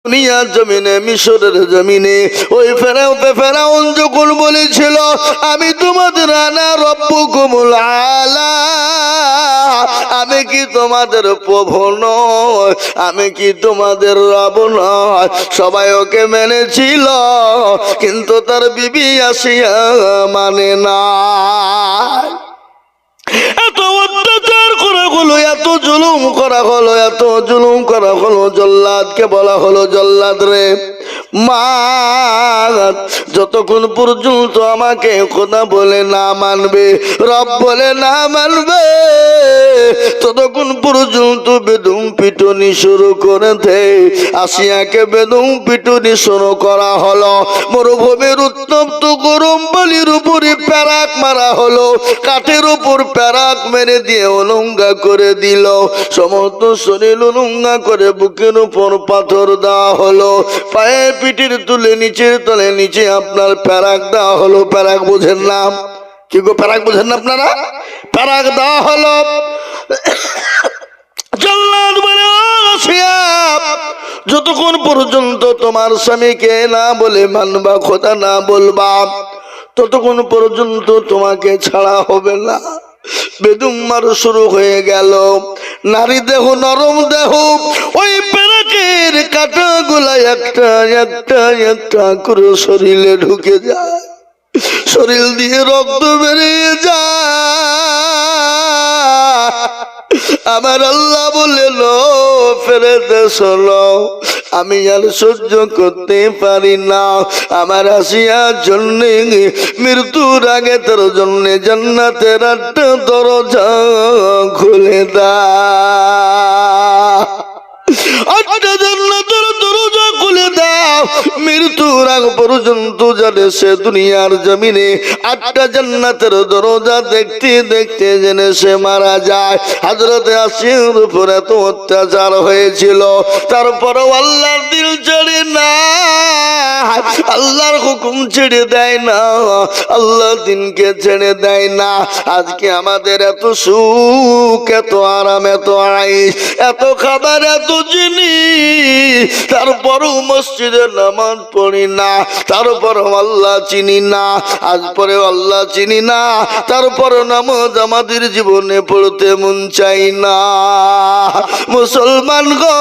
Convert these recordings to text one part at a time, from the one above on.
দুনিয়ার জমিনে মিশরের জমিনে ওই ফেরাউন যখন বলেছিল আমি তোমাদের আনা রব্বুকুমুল আলা, আমি কি তোমাদের প্রভু নয়, আমি কি তোমাদের রব নয়, সবাই ওকে মেনেছিল, কিন্তু তার বিবি আসিয়া মানে না। এত অত্যাচার করা হলো, এত জুলুম করা হলো, এত জুলুম করা হলো। জল্লাদকে বলা হলো, জল্লাদ রে মা, যতক্ষণ পর্যন্ত আমাকে কথা বলে না মানবে, রব বলে না মানবে, ততক্ষণ পর্যন্ত বেদম পিটুনি শুরু করে দে। আসিয়াকে বেদম পিটুনি শুরু করা হলো। মরুভূমির উত্তপ্ত গরম বালির উপরে প্যারাক মারা হলো, কাঠের উপর প্যারাক মেরে দিয়ে উলঙ্গা করে দিল, সমস্ত শরীর উলঙ্গা করে বুকের উপর পাথর দেওয়া হলো, পায়ে পিঠের তুলে নিচের তলে নিচে আপনার প্যারাক দেওয়া হলো। প্যারাক বোঝেন না কি গো? প্যারাক বোঝেন না আপনারা? প্যারাক দেওয়া হলো। জল্লাদ বলে, যতক্ষণ পর্যন্ত তোমার স্বামীকে না বলে মানবা, কথা না বলবা, ততক্ষণ পর্যন্ত তোমাকে ছাড়া হবে না। বেদম মার শুরু হয়ে গেল। নারী দেহ, নরম দেহ, ওই প্যারাকের কাটা গুলা একটা একটা একটা করে শরীরে ঢুকে যায়, শরীর দিয়ে রক্ত বেরিয়ে যায়। আমার আল্লাহ বললেন, ফেরেশতা শোনো, আমি আর সহ্য করতে পারি না, আমার আসিয়ার জন্য মৃত্যুর আগে তোর জন্য জান্নাতের 8টা দরজা খুলে দাও, 8টা জান্নাতের দরজা খুলে দাও। মৃত্যুর আগ পর্যন্ত জানে সে দুনিয়ার জমিনে 8টা জান্নাতের দরজা দেখতে দেখতে জেনে সে মারা যায়। হযরতে আসিয়ার উপর এত অত্যাচার হয়েছিল, তারপরও আল্লাহর দিল ছেড়ে না, আল্লাহর হুকুম ছেড়ে দেয় না, আল্লাহর দিনকে ছেড়ে দেয় না। আজকে আমাদের এত সুখ, এত আরাম, এত আয়েশ, এত খাবার, এত জিনিস, তারপরও মসজিদে নামাজ পড়ি না, তারপরও আল্লাহ চিনি না, আজ পরে আল্লাহ চিনি না, তারপরও নামাজ আমাদের জীবনে পড়তে মন চাই না। মুসলমান গো,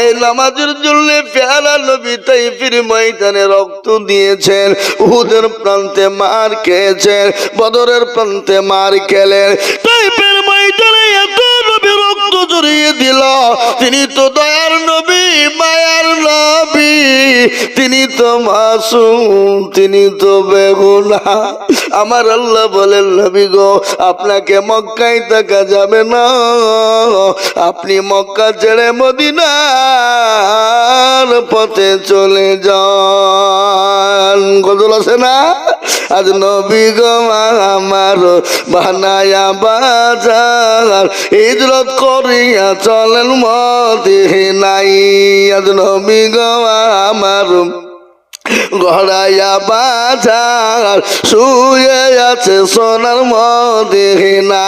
এই নামাজের জন্য প্যারা নবী তাইফের ময়দানে রক্ত দিয়েছেন, উহুদের প্রান্তে মার খেয়েছেন, বদরের প্রান্তে মার খেলেন, তাইফের ময়দানে এত নবী রক্ত জড়িয়ে দিল। তিনি তো দয়ার নবী, মায়ার নবী, তিনি তো মাসুম, তিনি তো বেগুনাহ। আমার আল্লাহ বলেন, নবী গো, আপনাকে মক্কায় থাকা যাবে না, আপনি মক্কা ছেড়ে মদিনার পথে চলে যান। গজল আছে না? আজ নবী গো আমার বানায়া বাজার, হিজরত করিয়া চলেন মদিনায়। আজ নবী গো আমার গড়াইয়া বাজার, শুয়ে আছে সোনার মদিনা।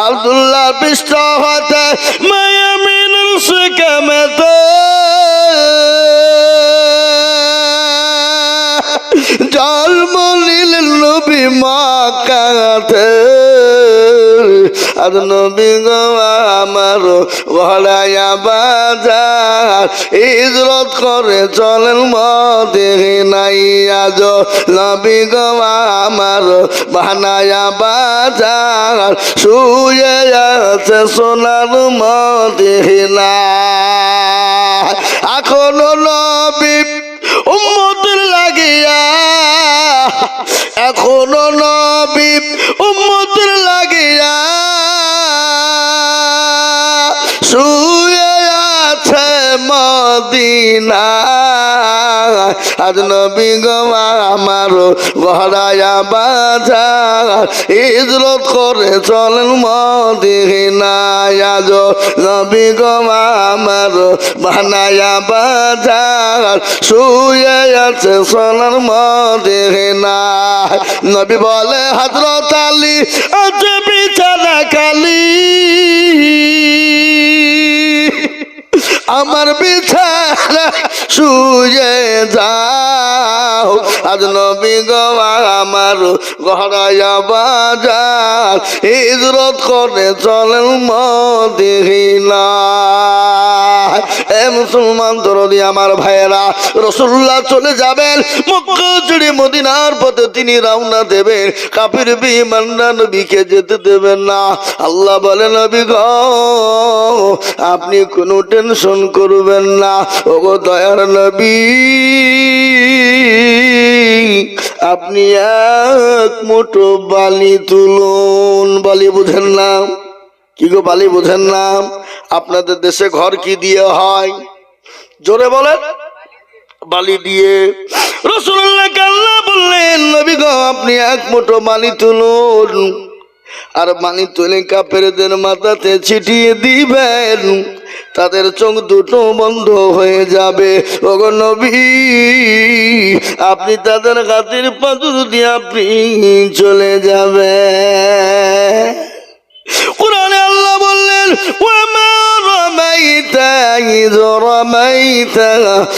আব্দুল্লাহ পৃষ্ঠ হতে মায়ামিনুল সুকামেতে জন্ম নিলেন নবী মক্কাতে। আজ নবী গো আমার গড়াইয়া বাজার, হিজরত করে চলেন মদিনায়। আজ নবী গো আমার বানায়া বাজার, শুয়ে আছে সোনার মদিনা। এখনো নবী উম্মতের লাগিয়া, এখনো নবী উম্মতের লাগিয়া শুয়ে আছে মদিনা। আজ নবী গো আমার গড়াইয়া বাজার, হিজরত করে চলেন মদিনায়। আজ নবী গো আমার বানায়া বাজার, শুয়ে আছে সোনার মদিনা। নবী বলে, হযরত আলী আছে বিছানা খালি, আমার বিছানা শুয়ে যাও আজ নবী গো আমার ঘরায়া বাজার হিজরত করে চলেন মদিনা এ মুসলমান দরদি আমার ভাইয়েরা রাসূলুল্লাহ চলে যাবেন মক্কা ছেড়ে মদিনার পথে তিনি রওনা দেবেন কাফির বেঈমানরা নবীকে যেতে দেবেন না আল্লাহ বলেন নবী গো আপনি কোনো টেনশন করবেন না ওগো দয়ার নবী আপনি এক মুঠো বালি তুলুন বালি বুঝেন না কি গো বালি বুঝেন না আপনাদের দেশে ঘর কি দিয়ে হয় জোরে বলেন বালি দিয়ে রাসূলুল্লাহ আল্লাহ বললেন নবী গো আপনি এক মুঠো বালি তুলুন আর বালি তুলে কাফেরদের মাথাতে ছিটিয়ে দিবেন তাদের চোখ দুটো বন্ধ হয়ে যাবে ওগো নবী আপনি তাদের হাতের পাথর দিয়ে আপনি চলে যাবেন কুরআনে আল্লাহ বললেন ওয়ামা রামাইতা ইয রামাইতা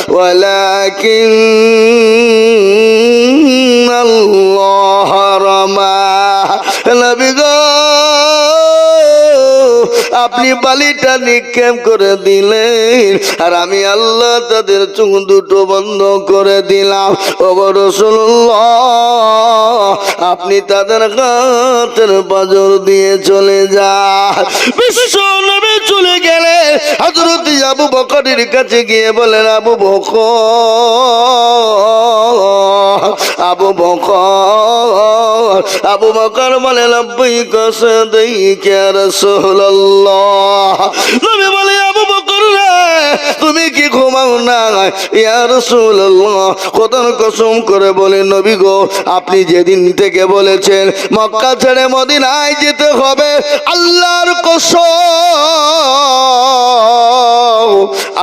ওয়ালাকিন আল্লাহ রামা নবী গো আপনি বালিটা নিক্ষেপ করে দিলেন আর আমি আল্লাহ তাদের চোখ দুটো বন্ধ করে দিলাম ওগো রাসূলুল্লাহ আপনি তাদের হাতের পাঁজর দিয়ে চলে যান বিশ্ব নবী চলে গেলে হযরত আবু বকরের কাছে গিয়ে বলেন আবু বকর বলে লব্বাইক সাদাইকা ইয়া রাসূলুল্লাহ নবী বলে আবু বকর তুমি কি ঘুমাও না ইয়া রাসূলুল্লাহ খোদার কসম করে বলে নবী গো আপনি যেদিন থেকে বলেছেন মক্কা ছেড়ে মদিনায় যেতে হবে আল্লাহর কসম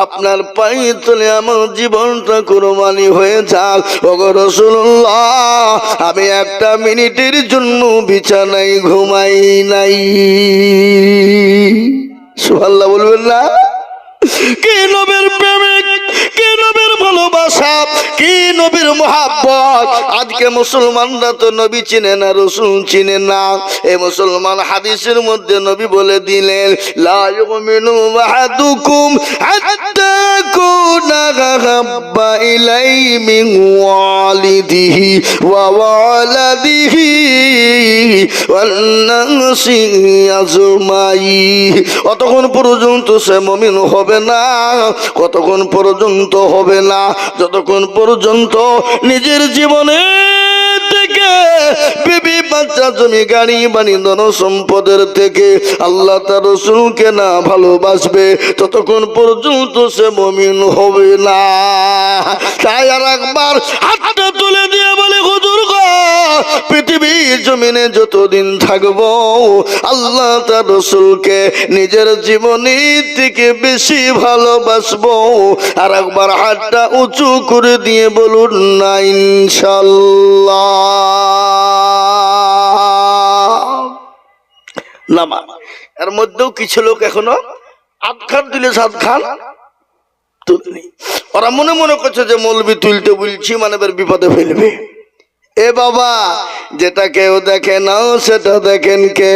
আপনার পায়ে তলে আমার জীবনটা কুরবানি হয়ে যাক ওগো রাসূলুল্লাহ আমি একটা মিনিটের জন্য বিছানায় ঘুমাই নাই সুবহানাল্লাহ বলবেন না কি নবীর প্রেমিক কি নবীর ভালোবাসা কি নবীর মুহাব্বত আজকে মুসলমানরা তো নবী চিনে না রাসূল চিনে না এই মুসলমান হাদিসের মধ্যে নবী বলে দিলেন লা ইউমিনু আহাদুকুম হাত্তা কুনা হাব্বা ইলাইহি মিন ওয়ালিদিহি ওয়া ওয়ালাদিহি ওয়ান নাসি আজমাইন অতক্ষণ পর্যন্ত সে মুমিন হবে না কতক্ষণ পর্যন্ত হবে না যতক্ষণ পর্যন্ত নিজের জীবনে থেকে বিবি বাচ্চা জমি গাড়ি বাড়ি ধন সম্পদের থেকে আল্লাহ তার রাসূলকে না ভালোবাসবে ততক্ষণ পর্যন্ত সে মুমিন হবে না তাই আর একবার হাতটা তুলে দিয়ে বলে হুজুর গো পৃথিবীর জমিনে যতদিন থাকবো আল্লাহ তার রাসূলকে নিজের জীবনের থেকে বেশি ভালোবাসবো আর একবার হাতটা উঁচু করে দিয়ে বলুন না ইনশাআল্লাহ নামা এর মধ্যেও কিছু লোক এখনো আধ খান তুলে সাত খান তুলনি ওরা মনে মনে করছে যে মৌলবি তুলতে বলছি মানে বিপদে ফেলবে এ বাবা যেটা কেউ দেখে না সেটা দেখেন কে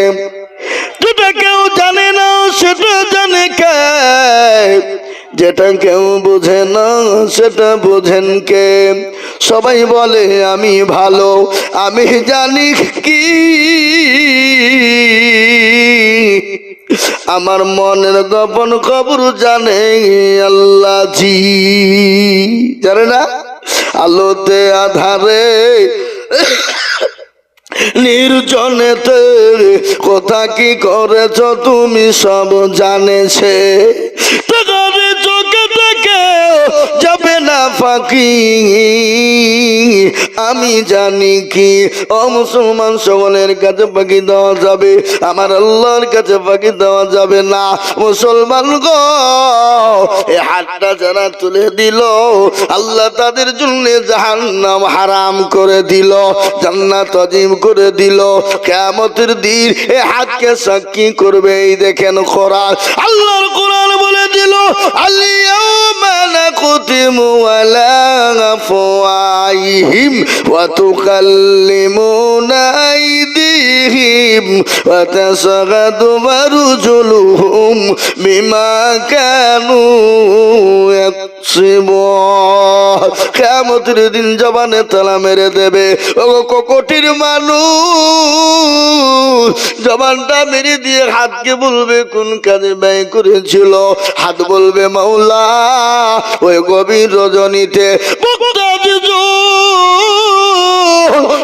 যেটা কেউ জানে না সেটা জানে কে যেটা কেউ বোঝে না সেটা বোঝেন কে সবাই বলে আমি ভালো আমি জানি কি আমার মনের গোপন খবর জানে আল্লাহ জি জানে না আলোতে আধারে নির্জনেতে কথা কি করেছ তুমি সব জানেছে চোখে থেকে যাবে না ফাঁকি আমি জানি কি ও মুসলমান সকলের কাছে ফাঁকি দেওয়া যাবে, আমার আল্লাহর কাছে ফাঁকি দেওয়া যাবে না। মুসলমান গো, এই হাতটা যারা তুলে দিল আল্লাহ তাদের জন্য জাহান্নাম হারাম করে দিল, জান্নাত ওয়াজিব করে দিল। কিয়ামতের দিন এই হাতকে সাক্ষী করবে। এই দেখেন কোরআন, আল্লাহর কোরআন বলে দিল আল-ইয়াউমা নাখতিমু আলা আফওয়াহিহিম ওয়া তুকাল্লিমুনা আইদিহিম ওয়া তাশহাদু আরজুলুহুম বিমা কানু ইয়াকসিবুন। কিয়ামতের দিন জবানে তালা মেরে দেবে। ও কোটির মানুষ জবানটা মেরে দিয়ে হাতকে বলবে কোন কাজে ব্যয় করেছিল। হাত বলবে মাওলা ওই গভীর রজনীতে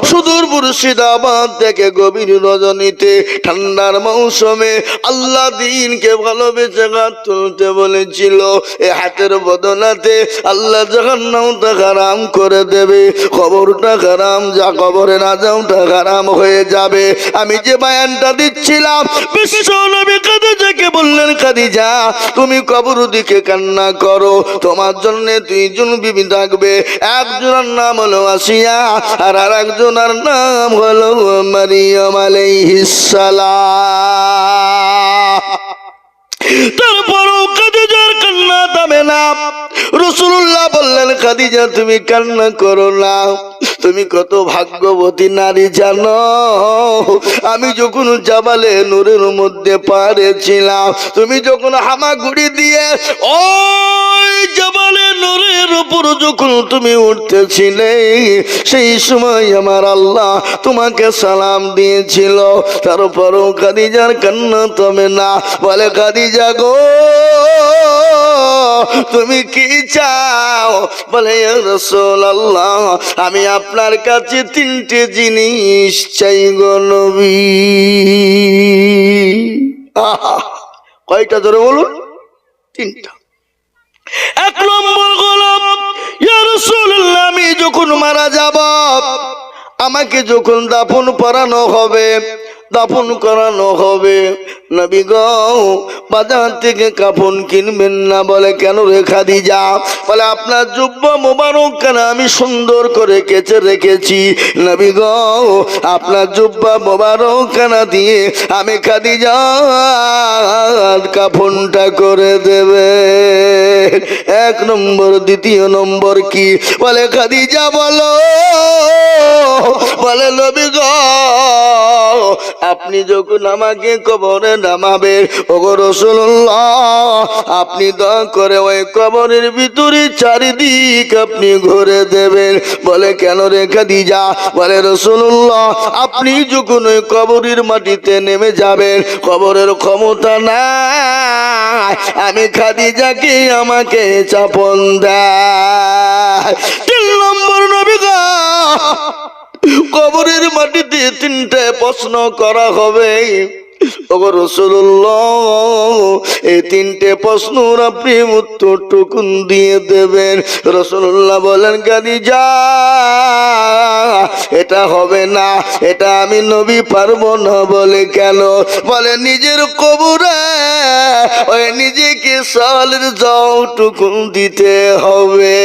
সুদূর মুর্শিদাবাদ থেকে গভীর রজনীতে ঠান্ডার মৌসুমে আল্লাহ দিনকে ভালোবেসে হাত তুলতে বলেছিল। এ হাতের বদলাতে আল্লাহ জাহান্নামটা হারাম করে দেবে, কবরটা হারাম, যা কবরে না যাওটা হারাম হয়ে যাবে। আমি যে বয়ানটা দিচ্ছিলাম, বিশ্ব নবী খাদিজাকে বললেন খাদিজা তুমি কবর দিকে কান্না করো, তোমার জন্য দুইজন বিবি থাকবে, একজনের নাম হলো আসিয়া আর আরেকজনের নাম হলো মারিয়াম আলাইহিস সালাম। তারপরও খাদিজার কান্না থামে না। রাসূলুল্লাহ বললেন খাদিজা তুমি কান্না করো না, তুমি কত ভাগ্যবতী নারী জানো। আমি যখন জাবালে নূরের মধ্যে পারেছিলাম, তুমি যখন হামাগুড়ি দিয়ে ওই জাবালে নূরের উপর যখন তুমি উঠতেছিলে, সেই সময় আমার আল্লাহ তোমাকে সালাম দিয়েছিল। তারপরও খাদিজার কান্না থামে না। বলে খাদিজা গো তুমি কি চাও? বলে ইয়া রাসূলুল্লাহ আমি আপনার কাছে তিনটে জিনিস চাই গো নবী। কয়টা ধরে বলুন? তিনটা। এক নম্বর গোলাম, ইয়া রাসূলুল্লাহ আমি যখন মারা যাব, আমাকে যখন দাফন করানো হবে, দাফন করানো হবে, নবী গো বাজার থেকে কাফন কিনবেন না। বলে কেন রে খাদিজা? বলে আপনার জুব্বা মোবারক কেন আমি সুন্দর করে কেচে রেখেছি, নবী গো আপনার জুব্বা মোবারক কেন দিয়ে আমি খাদিজা কাফনটা করে দেবে। এক নম্বর। দ্বিতীয় নম্বর কি? বলে খাদিজা বলো। বলে নবী গো আপনি যখন আমাকে কবরে নামাবেন, ওগো রাসূলুল্লাহ আপনি দয়া করে ওই কবরের ভিতরে চারিদিক আপনি ঘুরে দেবেন। বলে কেন রে খাদিজা? বলে রাসূলুল্লাহ আপনি যখন ওই কবরের মাটিতে নেমে যাবেন, কবরের ক্ষমতা নাই, আমি খাদিজাকে আমাকে চাপন দেয়। 3 নম্বর নবী গো কবরের মাটিতে তিনটে প্রশ্ন করা হবে। ওগো রাসূলুল্লাহ এই তিনটে প্রশ্নের আপনি উত্তরটুকু দিয়ে দেবেন। রাসূলুল্লাহ বলেন খাদিজা এটা হবে না, এটা আমি নবী পারবো না। বলে কেন? বলে নিজের কবরে ওই নিজেকে সালের যাওটুকু দিতে হবে।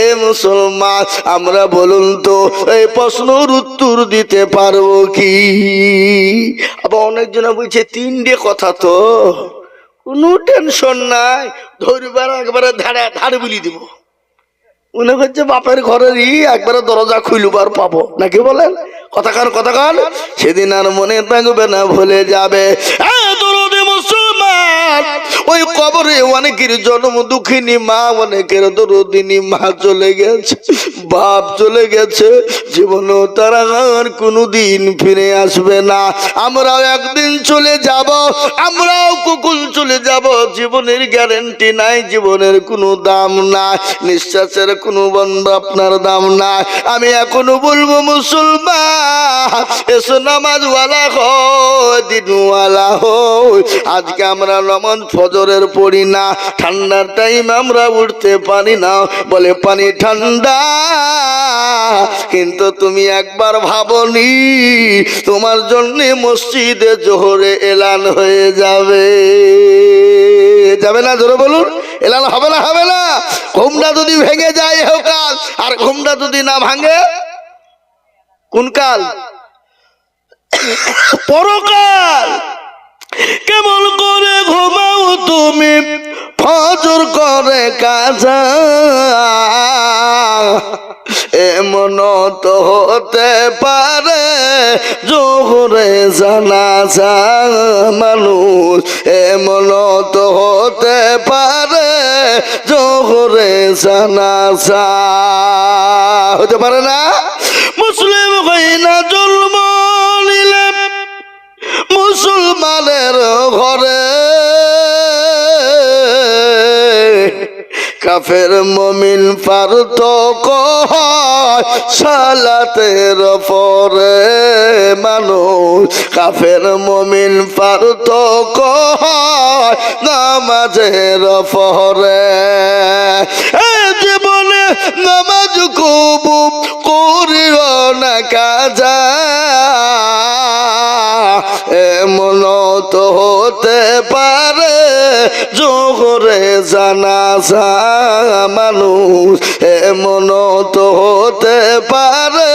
এ মুসলমান আমরা বলুন তো এই প্রশ্নের উত্তর দিতে পারবো কি? আবার অনেকজন বলছে তিনটে কথা, তো কোনো টেনশন নাই, ধরবার একবারে ধারে বলি দিব। মনে করছে বাপের ঘরেরই একবারে দরজা খুলবার পাবো নাকি বলেন? কথা কান সেদিন আর মনে থাকবে না, ভুলে যাবে। মুসলমান ওই কবরে অনেকের জন্ম দুঃখিনী মা, অনেকের দরদিনী মা চলে গেছে, বাপ চলে গেছে, জীবনও তারা আর কোনোদিন ফিরে আসবে না। আমরাও একদিন চলে যাব, আমরাও কুকুল চলে যাব। জীবনের গ্যারান্টি নাই, জীবনের কোনো দাম নাই, নিঃশ্বাসের কোনো বন্ধ আপনার দাম নাই। আমি এখনো বলবো মুসলমান এসো নামাজওয়ালা হো, দিনওয়ালা হো। আজকে আমরা নামাজ ফজরের পড়ি না, ঠান্ডার টাইম আমরা উঠতে পারি না, বলে পানি ঠান্ডা। কিন্তু তুমি একবার ভাবনি তোমার জন্য মসজিদে জোহরে এলান হয়ে যাবে, যাবে না? জোরে বলুন, এলান হবে না? হবে না? ঘুমটা যদি ভেঙে যায় কাল, আর ঘুমটা যদি না ভাঙে কোন কাল? পরকাল। কেমন করে ঘুমাও তুমি ফজর করে কাজা, এমন তো হতে পারে জোহরে জানাজা মানুষ, এমন তো হতে পারে জোহরে জানাজা। হতে পারে না? মুসলিম হই না জন্ম নিলে মুসলমানের ঘরে, কাফের মুমিন পার্থক্য হয় সালাতের পরে মানুষ, কাফের মুমিন পার্থক্য হয় নামাজের পরে। জীবনে নামাজ কবুল করিও না কাজা, এমন তো হতে পারে জোহরে জানাজা মানুষ, এমন তো হতে পারে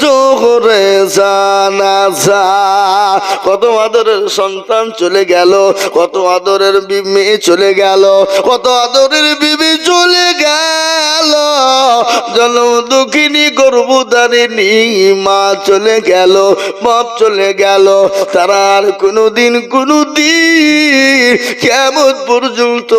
জোহরে জানাজা। কত আদরের সন্তান চলে গেল, কত আদরের মেয়ে চলে গেল, কত আদরের বিবি চলে গেল, জন্ম দুঃখিনী গর্ভধারিণী মা চলে গেল, বাপ চলে গেল, তারা আর কোনোদিন কিয়ামত পর্যন্ত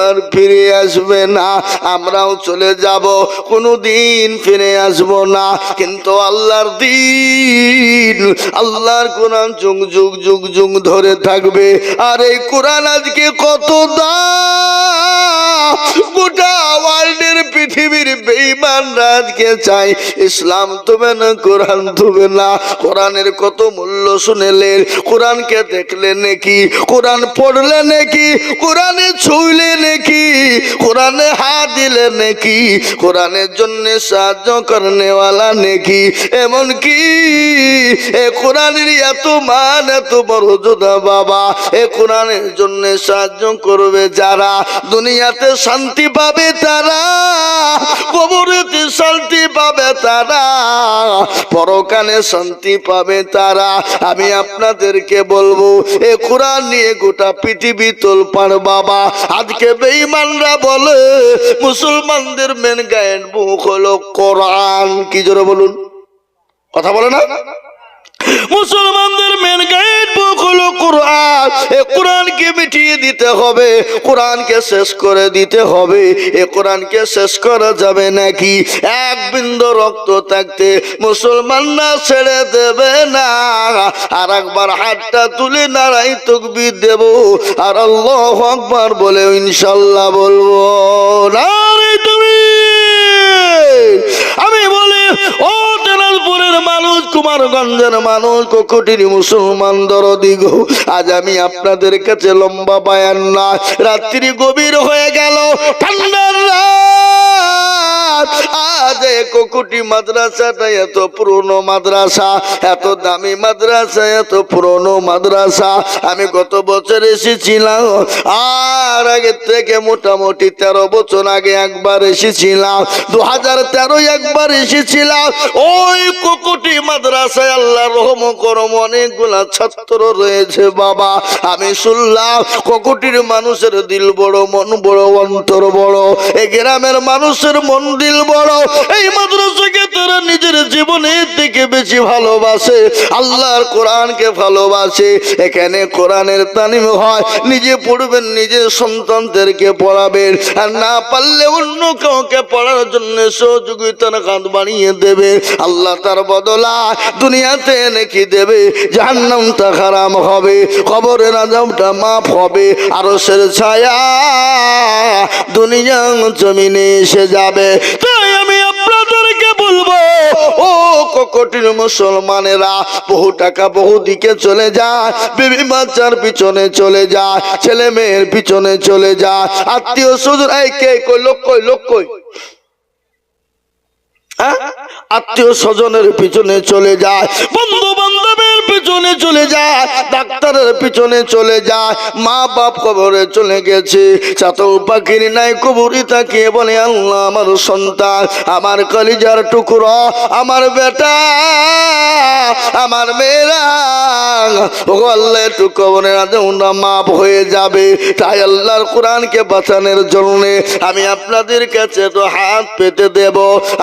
আর ফিরে আসবে না। আমরাও চলে যাব, কোনোদিন ফিরে আসব না। কিন্তু আল্লাহর দিন, আল্লাহর কোরআন যুগ যুগ যুগ যুগ ধরে থাকবে। আর এই কোরআন আজকে কত দাম, গোটা ওয়ার্ল্ডের পৃথিবীর বেঈমানরা আজকে চাই ইসলাম তবে না, কোরআন তবে না। কোরআনের কত মূল্য শুনেলেন, কোরআনকে দেখলে নাকি, কোরআন পড়লে নাকি, কোরআনে ছুঁইলে নাকি, কোরআনে হাত দিলে নাকি, কোরআনের জন্য সাহায্য করনেওয়ালা নাকি। এমন কি এ কোরআনের এত মান, এত মর্যাদা বাবা। এ কোরআনের জন্য সাহায্য করবে যারা, দুনিয়াতে শান্তি পাবে তারা, কবরেতে শান্তি পাবে তারা, পরকালে শান্তি পাবে তারা। আমি আপনাদেরকে বলবো এ কোরআন নিয়ে গোটা পৃথিবী তোলপাড় বাবা। আজকে বেঈমানরা বলে মুসলমানদের মেন গাইড বুক হলো কোরআন। কি জোরে বলুন, কথা বলে না? মুসলমানদের মেন গাইড বুক হলো কোরআন। এ কোরআনকে মিটিয়ে দিতে হবে, কোরআনকে শেষ করে দিতে হবে। এ কোরআনকে শেষ করা যাবে নাকি? এক বিন্দু রক্ত থাকতে মুসলমানরা ছেড়ে দেবে না। আর একবার হাতটা তুলে নারাই তাকবীর দেব, আর আল্লাহু আকবার বলে ইনশাআল্লাহ বলবো নারাই তাকবীর। আমি বলি ও দিনাজপুরের মানুষ, কুমারগঞ্জের মানুষ, কোকটির মুসলমান দরদি গো, আজ আমি আপনাদের কাছে লম্বা বায়ান না, রাত্রি গভীর হয়ে গেল, ঠান্ডার রাত। আজ কোকুটি মাদ্রাসাটা এত পুরনো মাদ্রাসা, এত দামি মাদ্রাসা, এত পুরনো মাদ্রাসা। আমি গত বছর এসেছিলাম, আর আগে থেকে মোটামুটি 13 বছর আগে একবার এসেছিলাম, 2013 একবার এসেছিলাম। ওই কোকুটি মাদ্রাসায় আল্লাহ রহম করম অনেকগুলা ছাত্র রয়েছে বাবা। আমি শুনলাম কোকুটির মানুষের দিল বড়, মন বড়, অন্তর বড়। এই গ্রামের মানুষের মন দিল বড়। এই মাদ্রাসাকে তারা নিজের জীবনের থেকে বেশি ভালোবাসে, আল্লাহর কোরআনকে ভালোবাসে। এখানে কোরআনের তালিম হয়, নিজে পড়বেন, নিজের সন্তানদেরকে পড়াবেন, আর না পারলে অন্য কাউকে পড়ার জন্য সহযোগিতার হাত বাড়িয়ে দেবে। আল্লাহ তার বদলা দুনিয়াতে নাকি দেবে, জাহান্নামটা হারাম হবে, কবরের আযাবটা মাফ হবে, আরশের ছায়া দুনিয়া জমিনে এসে যাবে। তাই আমি আপনাদেরকে বলবো ও কঠিন মুসলমানেরা, বহু টাকা বহু দিকে চলে যায়, বিবি বাচ্চার পিছনে চলে যায়, ছেলে মেয়ের পিছনে চলে যায়, আত্মীয় স্বজন এই কে কই লোক কই লোক কই, আত্মীয় স্বজনের পিছনে চলে যায়, বন্ধু বান্ধবের পিছনে চলে যায়, ডাক্তারের পিছনে চলে যায়, মা বাপ কবরে চলে গেছে, চাতক পাখির নাই কবরে তাকিয়ে বলে আল্লাহ আমার সন্তান, আমার কলিজার টুকরো, আমার বেটা, আমার মেয়েরা, ও আল্লাহ একটু কবরের আজাবটা মাফ হয়ে যাবে। তাই আল্লাহর কোরআনকে বাঁচানোর জন্য আমি আপনাদের কাছে তো হাত পেতে দেব।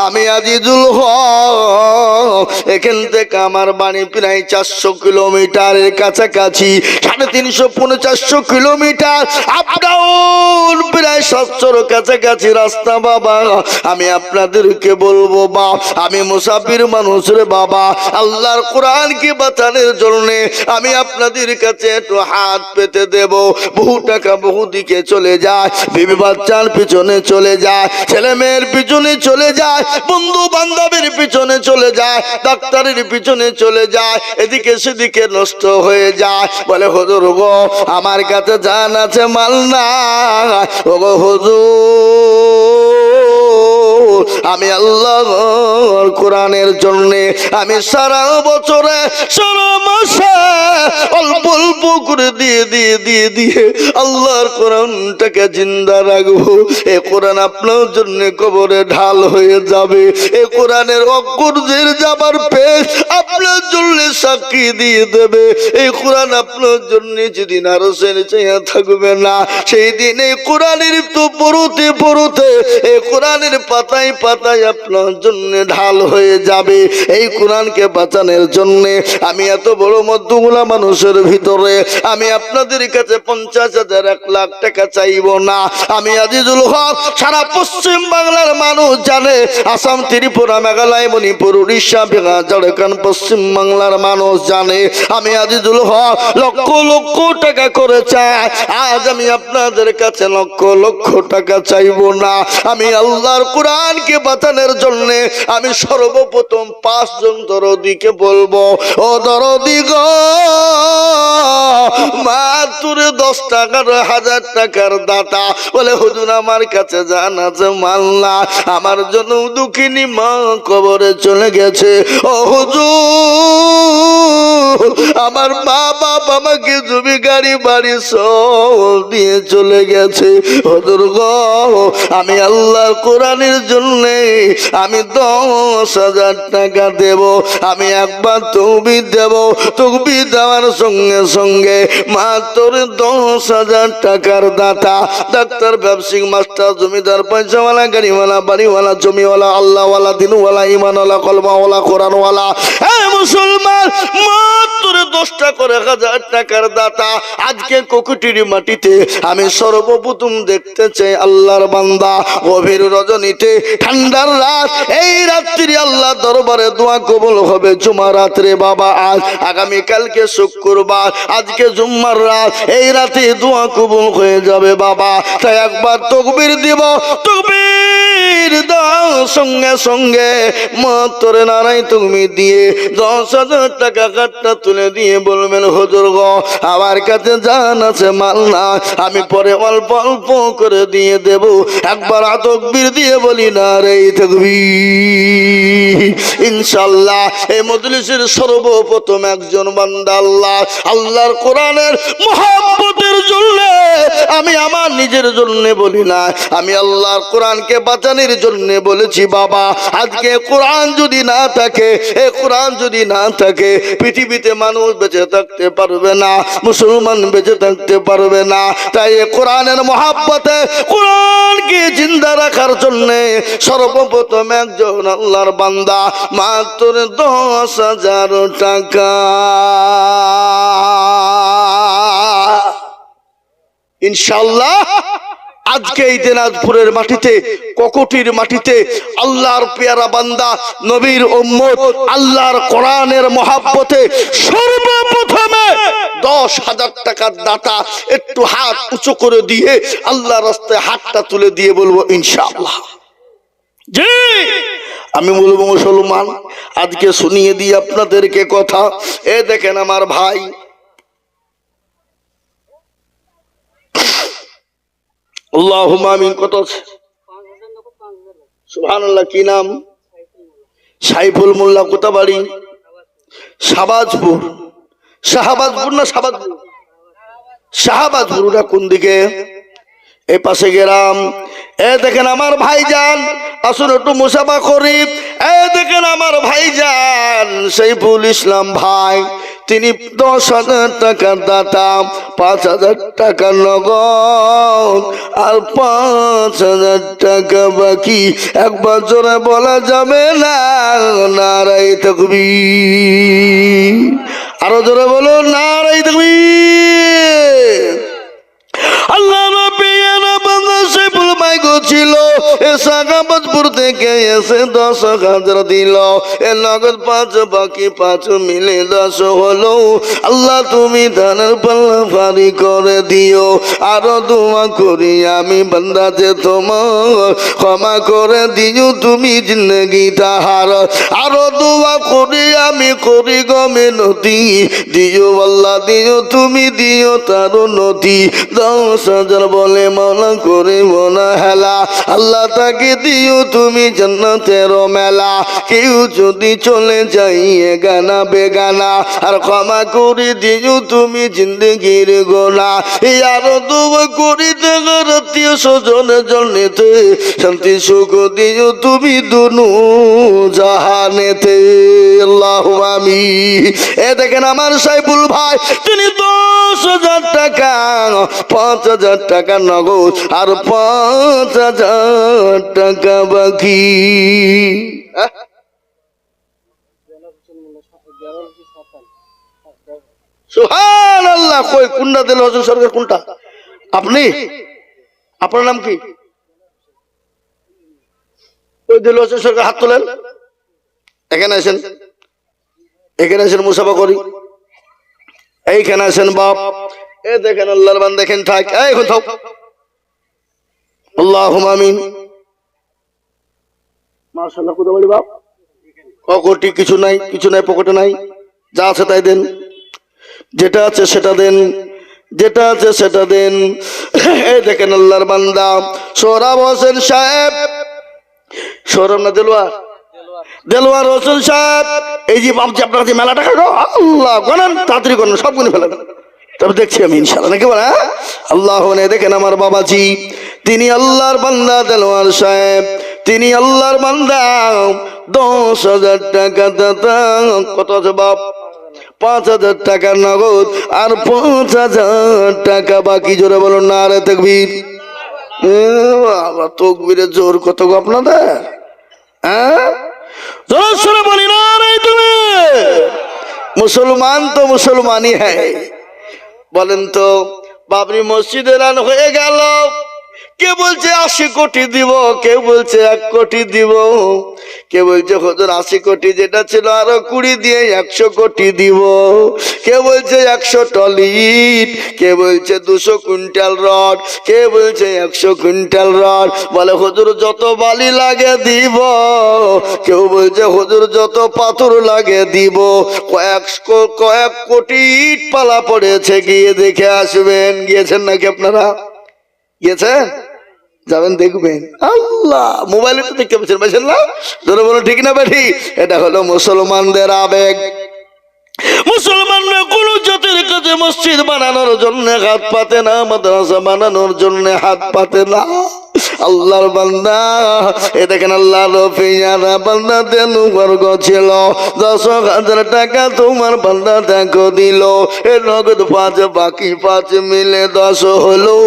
আমি আজিজুল হক, এখান থেকে আমার বাড়ি প্রায় 400 কিলোমিটারের কাছাকাছি, 350-400 কিলোমিটার আপ ডাউন, প্রায় 700 কাছাকাছি রাস্তা বাবা। আমি আপনাদেরকে বলবো বাপ, আমি মুসাফির মানুষ রে বাবা, আল্লাহর কোরআনকে বাঁচানোর জন্য আমি আপনাদের কাছে একটু হাত পেতে দেব। বহু টাকা বহু দিকে চলে যায়, বিবি বাচ্চার পিছনে চলে যায়, ছেলে মেয়ের পিছনে চলে যায়, বন্ধু বান্ধবের পিছনে চলে যায়, ডাক্তারের পিছনে চলে যায়, এদিকে সেদিকে নষ্ট হয়ে যায়। বলে হুজুর গো আমার কাছে জান আছে মাল না, ও গো হুজুর আমি আল্লাহর কোরআনের জন্য আমি সারা বছরে সারা মাসে অল্প অল্প করে দিয়ে দিয়ে দিয়ে দিয়ে আল্লাহর কোরআনটাকে জিন্দা রাখবো। এ কোরআন আপনার জন্য কবরে ঢাল হয়ে যাবে, এ কোরআনের অক্ষরদের যাবার পেশ আপনার জন্য সাক্ষী দিয়ে দেবে। এই কোরআন আপনার জন্য যেদিন আরো চেয়ে থাকবে না, সেই দিন এই কোরআনের তো পড়তে পড়তে এই কোরআনের পাতায় পাতায় আপনার জন্য ঢাল হয়ে যাবে। এই কোরআনকে বাঁচানোর জন্য আমি এত বড় মধ্যগুলা মানুষের ভিতরে আমি আপনাদের কাছে 50,000 1 লাখ টাকা চাইব না। আমি আজিজুল হক সারা পশ্চিম বাংলার মানুষ জানে, আসাম, ত্রিপুরা, মেঘালয়, মণিপুর, উড়িষ্যা, বিহার, ঝাড়খণ্ড, পশ্চিম বাংলার মানুষ জানে আমি আজিজুল হক লক্ষ লক্ষ টাকা করে চাই। আজ আমি আপনাদের কাছে লক্ষ লক্ষ টাকা চাইব না। আমি আল্লাহর কোরআনকে বাঁচানোর জন্য আমি সর্বপ্রথম 5 জন দরদিকে বলবো, ও দরদি গো মাত্র 10 টাকার 1000 টাকার দাতা। বলে হুজুর আমার কাছে জানা আছে মাল না, আমার জন্য দুঃখিনী মা কবরে চলে গেছে। ও হুজুর আমার মা বাপ আমাকে জমি গাড়ি বাড়ি সব দিয়ে চলে গেছে। হুজুর গো আমি আল্লাহর কোরআনের জন্য আমি 10,000 টাকা দেব। আমি একবার তকবীর দেব, তকবীর দেওয়ার সঙ্গে সঙ্গে মাত্র 10,000 টাকার দাতা, ডাক্তার, ব্যবসায়িক, মাস্টার, জমিদার, পয়সাওয়ালা, গাড়িওয়ালা, বাড়িওয়ালা, জমিওয়ালা, আল্লাহওয়ালা, দিনওয়ালা, ইমানওয়ালা, কলমাওয়ালা, কোরআনওয়ালা, মুসলমান মাত্র 10টা করে 1000 টাকার দাতা। আজকে কোকুটির মাটিতে আমি সর্বপ্রথম দেখতে চাই আল্লাহর বান্দা গভীর রজনীতে ঠান্ডার রাত, এই রাত্রি আল্লাহ দরবারে দোয়া কবুল হবে। জুমা রাত্রে বাবা, আজ আগামীকালকে শুক্রবার, আজকে জুম্মার রাত, এই রাতে দোয়া কবুল হয়ে যাবে বাবা। তাই একবার তাকবীর দিব, তাকবীর দাও সঙ্গে সঙ্গে মাত্র নারাই তুমি দিয়ে 10,000 টাকা কাটটা তুলে দিয়ে বলবেন হুজুর গো আমার কাছে জান আছে মাল না, আমি পরে অল্প অল্প করে দিয়ে দেব। একবার তাকবীর দিয়ে বলি নারাই তাকবীর। ইনশাআল্লাহ এই মজলিসের সর্বপ্রথম একজন বান্দা আল্লাহর কোরআনের মুহাব্বতের জন্য, আমি আমার নিজের জন্য বলি না, আমি আল্লাহর কোরআনকে বাঁচানোর জন্য বলেছি বাবা। আজকে কোরআন যদি না থাকে, এই কোরআন যদি না থাকে পৃথিবীতে মানুষ বেঁচে থাকতে পারবে না, মুসলমান বেঁচে থাকতে পারবে না। তাই এই কোরআনের মুহাব্বতে কোরআনকে জিন্দা রাখার জন্য সর্বপ্রথম একজন আল্লাহর বান্দা মাত্র 10,000 টাকা। ইনশাআল্লাহ আজকে এই দিনাজপুরের মাটিতে, ককটির মাটিতে আল্লাহর পেয়ারা বান্দা, নবীর উম্মত, আল্লাহর কোরআনের মহাব্বতে সর্বপ্রথমে 10,000 টাকার দাতা একটু হাত উঁচু করে দিয়ে আল্লাহর রাস্তায় হাতটা তুলে দিয়ে বলবো ইনশাআল্লাহ। জি, আমি বলবো মুসলমান, আজকে শুনিয়ে দিই আপনাদেরকে কথা। এ দেখেন আমার ভাই, আল্লাহুম্মা আমিন। কত আছে? সুবহানাল্লাহ। কি নাম? সাইফুল মোল্লা। কোথা বাড়ি? শাহবাজপুর। শাহবাজপুর না শাহবাজপুর? শাহবাজপুর। ওটা কোন দিকে? এই পাশে গ্রাম। এ দেখেন আমার ভাইজান, আসুন একটু মুসাফা করি। এ দেখেন আমার ভাইজান সাইফুল ইসলাম ভাই, তিনি 10,000 টাকার দাতা, 5,000 টাকা নগদ আর 5,000 টাকা বাকি। একবার জোরে বলা যাবে না? নারায়ে তাকবীর। আরো জোরে বলো, নারায়ে তাকবীর। আল্লাহ সাইফুল ভাই ছিল শাহবাজপুর থেকে এসে 10,000 দিল। এ নগদ 5, বাকি 5 মিলে 10 হলো। আল্লাহ তুমি ধানের পাল্লা ভারী করে দিও। আরো দোয়া করি আমি বান্দা যে তোমার, ক্ষমা করে দিও তুমি জিন্দগি তাহার। আরো দোয়া করি আমি করি গো মিনতি, দিও আল্লাহ দিও তুমি দিও তার নদী। 10,000 বলে মাওলা করে মনা হেলা, আল্লাহ তাকে দিও তুমি জান্নাতের মেলা। কেউ যদি চলে যাই গানা বেগানা, আর ক্ষমা করে দিও তুমি জিন্দগির গোনা। আরো দোয়া করি দেখার আত্মীয় স্বজনের জন্যতে, শান্তি সুখ দিও তুমি দুনু জাহানেতে। আল্লাহু আমিন। এ দেখেন আমার সাইফুল ভাই, তিনি 10,000 টাকা, 5,000 টাকা নগদ আর 5,000 টাকা বাকি। সুবহানাল্লাহ। কই কোনটা দিল হোসেন সরকার? কোনটা? আপনি? আপনার নাম কি? ওই দিল হোসেন সরকার, হাত তোলেন। এখানে আসেন, এখানে আসেন, মুসাফা করি। এইখানে আসেন বাপ। এ দেখেন আল্লাহর বান্দা, দেখেন থাক, এখন থাক। আল্লাহুম্মা আমিন। মাশাআল্লাহ। কোথা বাড়ি বাপ? কোটি কিছু নাই, কিছু নাই পকেটে নাই, যা আছে তাই দেন। যেটা আছে সেটা দেন, যেটা আছে সেটা দেন। এই দেখেন আল্লাহর বান্দা সোহরাব হোসেন সাহেব, সোহরাব না দেলোয়ার, দেলোয়ার হোসেন সাহেব। এই যে বাপ যে আপনার কাছে মেলা টাকা গো, আল্লাহ গণেন, তাড়াতাড়ি গণেন, সব গুনে ফেলেন, তবে দেখছি আমি ইনশাআল্লাহ, নাকি বলে? আল্লাহ। দেখেন আমার বাবাজি, তিনি আল্লাহর বান্দা দেলোয়ার সাহেব, তিনি আল্লাহর বান্দা। 10,000 টাকা দাতা। কত আছে বাপ? 5,000 টাকা নগদ আর 5,000 টাকা বাকি। জোরে বলুন নারে তাকবীর। তকবীরের জোর কত গো আপনাদের? হ্যাঁ, জোরে সোরে বলি নারে তাকবীর। মুসলমান তো মুসলমানই হ্যাঁ। বলেন তো, বাবরি মসজিদ এলান হয়ে গেল, কে বলছে 80 কোটি দিব, কেউ বলছে 1 কোটি দিব, কে বলছে হুজুর 80 কোটি যেটা ছিল আরো 20 দিয়ে 100 কোটি দিব, কে বলছে 100 টলিট, কে বলছে 200 কুইন্টাল রড, কে বলছে 100 কুইন্টাল রড। বলে হুজুর যত বালি লাগে দিব, কেউ বলছে হুজুর যত পাথর লাগে দিব। কয়েক কোটি ইট পালা পড়েছে, গিয়ে দেখে আসবেন। গিয়েছেন নাকি আপনারা? গিয়েছেন? যাবেন দেখবেন। আল্লাহ, মোবাইলে তো দেখতে পাচ্ছেন না? ধরে বলো ঠিক না বেঠি? এটা হলো মুসলমানদের আবেগ। মুসলমানরা কোন জাতির কাছে মসজিদ বানানোর জন্য হাত পাতে না, মাদ্রাসা বানানোর জন্য হাত পাতে না। আল্লাহর বান্দা, এ দেখেন আল্লাহর পেয়ারা বান্দা দেনু বর্গ ছিল, 10,000 টাকা তোমার বান্দা দেখো দিল। এ নগদ 5, বাকি 5 মিলে 10 হলো।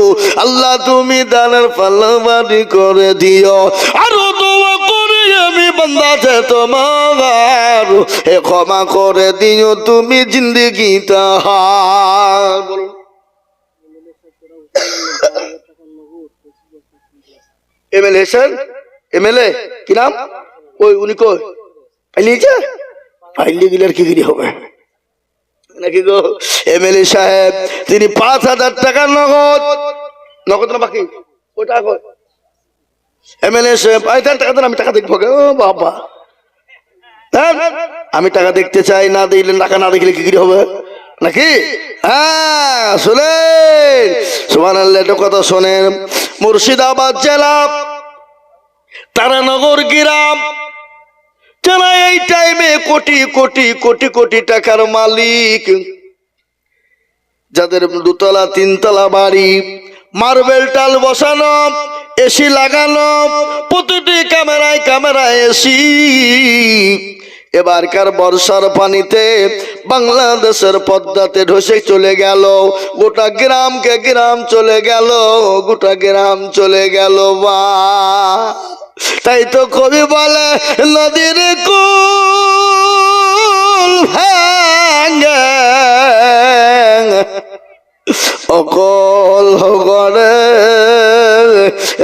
আল্লাহ তুমি দানের পাল্লা বাড়ি করে দিও। আরো দোয়া করি আমি বান্দা যে তোমার, এ ক্ষমা করে দিও তুমি জিন্দগি তাহার। বলুন এমএলএ হেসেন, এমএলএ কি নাম? ওই উনি কই পাইলিয়েছে? পাইলিয়ে গেলে আর কি হবে নাকি গো? এমএলএ সাহেব তিনি 5,000 টাকা নগদ, নগদ না বাকি? ওটা কই? এমএলএ সাহেব টাকা দেন, আমি টাকা দেখবো। ও বাবা, আমি টাকা দেখতে চাই, না দিলে টাকা না দেখলে কি হবে নাকি? হ্যাঁ শুনেন, সুবহানাল্লাহ, একটা কথা শোনেন। মুর্শিদাবাদ জেলা তারানগর গ্রাম, যারা এই টাইমে কোটি কোটি কোটি কোটি টাকার মালিক, যাদের দুতলা তিনতলা বাড়ি, মার্বেল টাল বসানো, এসি লাগানো, প্রতিটি ক্যামেরায় ক্যামেরায় এসি, এবারকার বর্ষার পানিতে বাংলাদেশের পদ্মাতে ধসে চলে গেল, গোটা গ্রামকে গ্রাম চলে গেল, গোটা গ্রাম চলে গেল। বা তাই তো কবি বলে, নদীর কুল ভাঙে অকল হগরে,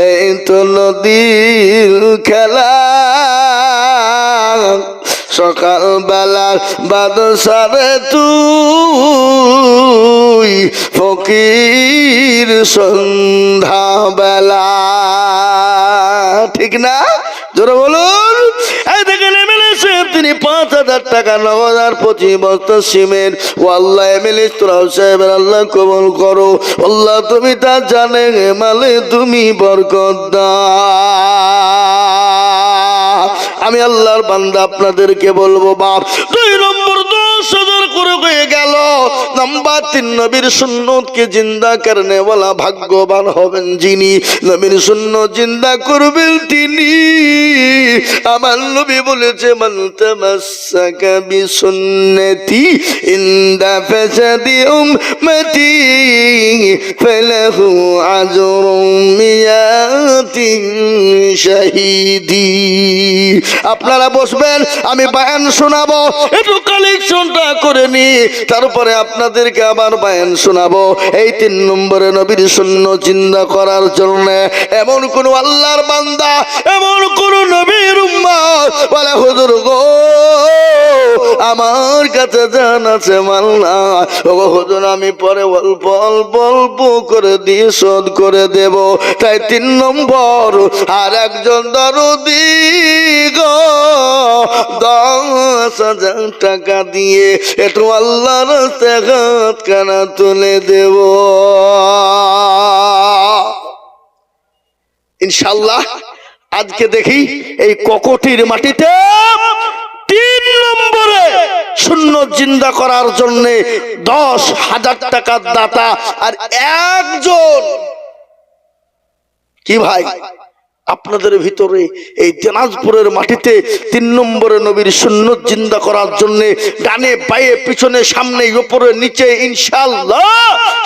এই তো নদীর খেলা, সকাল বেলা বাদশারে তুই, ফকির সন্ধ্যা বেলা। ঠিক না? জোরে বলুন। এই দেখেন এমএলএ সাহেব, তিনি 5,000 টাকা নগদ আর 25 বস্তা সিমেন্ট। ও আল্লাহ, এমএলএ তোরাও সাহেবের আল্লাহ কবুল করো। আল্লাহ তুমি তা জানে মালে তুমি বরকত দাও। আমি আল্লাহর বান্দা আপনাদেরকে বলবো, বাপ 2 নম্বর 10,000 করে হয়ে গেল। নাম্বার 3, নবীর সুন্নতকে জিন্দা করনে ওয়ালা ভাগ্যবান হবেন যিনি, নবীর সুন্নত জিন্দা করবেন তিনি। আমার নবী বলেছে, মান তামাসসাকা বিসুন্নতি ইনদা ফাসাদি উম্মতি ফালাহু আজরুম মিয়াতিন শাহীদি। আপনারা বসবেন, আমি বয়ান শোনাবো, একটু কালেকশনটা করে নি, তারপরে আপনাদেরকে আবার বয়ান শোনাবো। এই 3 নম্বরে নবীর সুন্নাত জিন্দা করার জন্য এমন কোন আল্লাহর বান্দা, এমন কোন নবীর উম্মত বলে, হুজুর গো আমার কাছে জান আছে মাল না, ও হুজুর আমি পরে অল্প অল্প অল্প করে দিয়ে শোধ করে দেব। তাই 3 নম্বর, আর একজন দরদি গো 10,000 টাকা দিয়ে একটু আল্লাহর হাত কানা তুলে দেব ইনশাআল্লাহ। আজকে দেখি এই ককটির মাটিতে 3 নম্বরে সুন্নাত জিন্দা করার জন্য 10,000 টাকার দাতা আর একজন। কি ভাই, আপনাদের ভিতরে এই দিনাজপুরের মাটিতে 3 নম্বরে নবীর সুন্নাত জিন্দা করার জন্য ডানে বায়ে পিছনে সামনে উপরে নিচে ইনশাআল্লাহ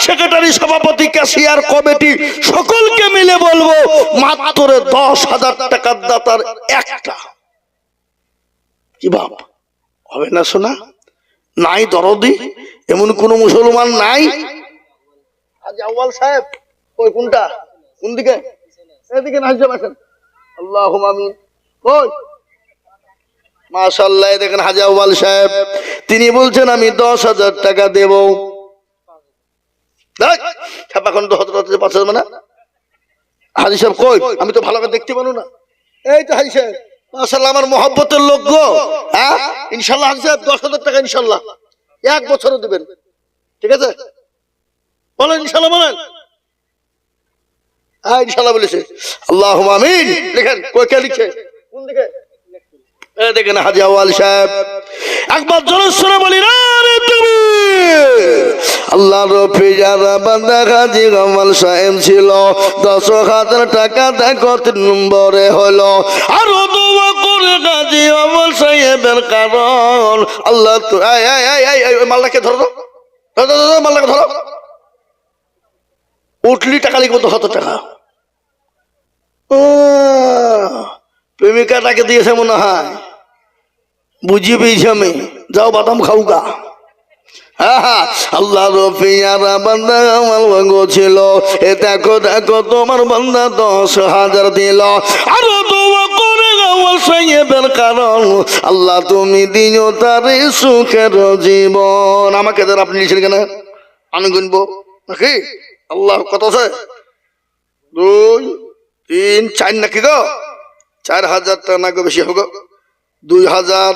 সেক্রেটারি সভাপতি ক্যাশিয়ার কমিটি সকলকে মিলে বলবো, মাত্র 10,000 টাকার দাতার একটা। কি বাপ হবে না শোনা? নাই দরদি এমন কোন মুসলমান নাই? আজ আউয়াল সাহেব ওই কোনটা, কোন দিকে? এদিকে না যাবেন। আল্লাহুম্মা আমিন। কই মাশাআল্লাহ, দেখেন হাজী আউয়াল সাহেব, তিনি বলছেন আমি 10,000 টাকা দেব। দেখ ছাপাখন তো হযরত 5,000 মানে হাজী সাহেব কই? আমি তো ভালো করে দেখতে পারো না। এই তো হাজী সাহেব, মাশাআল্লাহ আমার মহব্বতের লোক গো। হ্যাঁ ইনশাআল্লাহ হাজী সাহেব 10,000 টাকা ইনশাআল্লাহ 1 বছরও দিবেন। ঠিক আছে বলেন ইনশাআল্লাহ, বলেন। হ্যাঁ ইনশাআল্লাহ বলেছে। আল্লাহুম্মা আমিন। লিখেন কই কে লিখছে, কোন দিকে? এই দেখেন হাজী আউয়াল সাহেব, একবার জোরে সুরে বলি না রে তুমি। আল্লাহর পিয়ারা বান্দা হাজী আউয়াল সাহেব ছিল। 10,000 টাকা দেখো 3 নম্বরে হলো। আর দোয়া করে হাজী আউয়াল সাহেবের কারণ আল্লাহ তো এই মাল্লাকে ধরো, ধরো মাল্লাকে ধরো। উঠলি টাকা লিখবো 10,000 টাকা। প্রেমিকাটাকে দিয়েছে মনে হয়, বুঝিয়ে পেয়েছি আমি। যাও বাদাম খাউগা। আল্লাহ রফিয়ারা বান্দা আমার ভাগ্য ছিল। এ দেখো দেখো তোমার বান্দা 10,000 দিল। আরো দোয়া করে আউয়াল সাহেবের কারণ আল্লাহ তুমি দিও তার সুখের জীবন। আমাকে ধর আপনি লিখছেন কেন? আমি গুনবো নাকি? আল্লাহ কত আছে? 2 তিন চার নাকি গো 4,000 টাকা না গো বেশি হবে 2,000